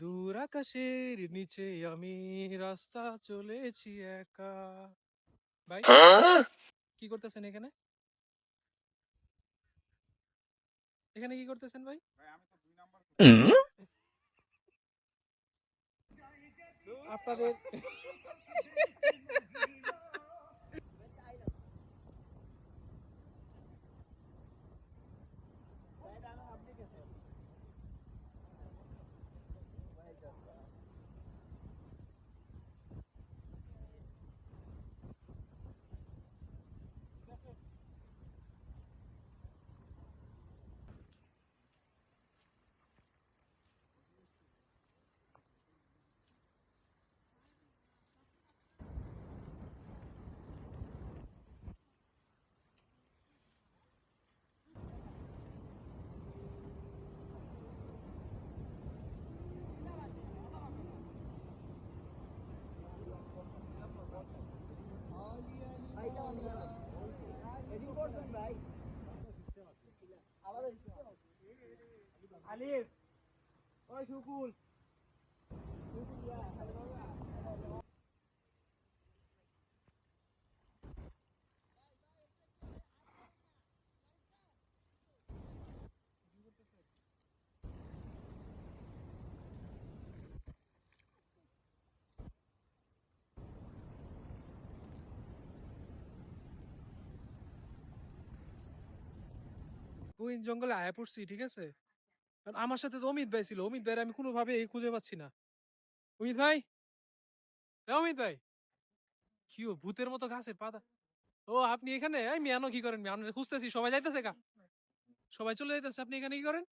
দূর আকাশের নিচে আমি রাস্তা চলেছি একা। ভাই কি করতেছেন এখানে? এখানে কি করতেছেন ভাই? আপনাদের আলিফ ওই শুকুল গুইন জঙ্গলে আয়া পড়ছি, ঠিক আছে? কারণ আমার সাথে তো অমিত ভাই ছিল, অমিত ভাই আমি কোনোভাবে খুঁজে পাচ্ছি না। অমিত ভাই, অমিত ভাই, কি ভূতের মতো গাছের পাতা। ও আপনি এখানে? এই মিয়ানো কি করেন? আমরা খুঁজতেছি, সবাই যাইতেছে গা, সবাই চলে যাইতেছে, আপনি এখানে কি করেন?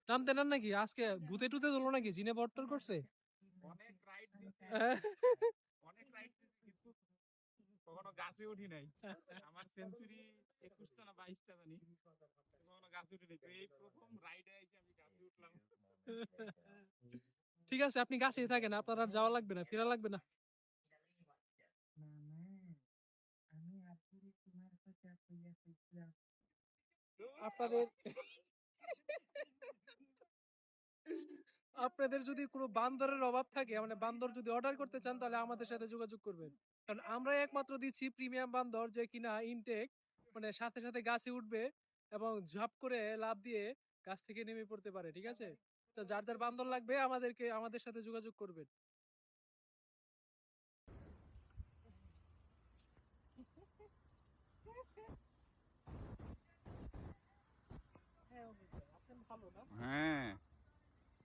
নামতে নেন নাকি? আজকে ভূতে টুতে ধরলো নাকি? জিনে বট্টর করছে? অনেক রাইড দিছি, অনেক রাইড দিছি, কিন্তু কখনো গাছে উঠি নাই। আমার সেঞ্চুরি 21টা না 22টা জানি, কখনো গাছে উঠি নাই। তো এই প্রথম রাইডে এসে আমি গাছে উঠলাম। ঠিক আছে, আপনি গাছেই থাকেন, আপনার আর যাওয়া লাগবে না, ফেরা লাগবে না। আপনাদের আপনাদের যদি কোনো বান্দরের অভাব থাকে, মানে বান্দর যদি অর্ডার করতে চান, তাহলে আমাদের সাথে যোগাযোগ করবেন। কারণ আমরাই একমাত্র দিচ্ছি প্রিমিয়াম বান্দর, যে কিনা ইনটেক, মানে সাথে সাথে গাছে উঠবে এবং ঝাপ করে লাফ দিয়ে গাছ থেকে নেমে পড়তে পারে, ঠিক আছে? তো যার যার বান্দর লাগবে আমাদের সাথে যোগাযোগ করবেন। হ্যাঁ, ভালো না? হ্যাঁ,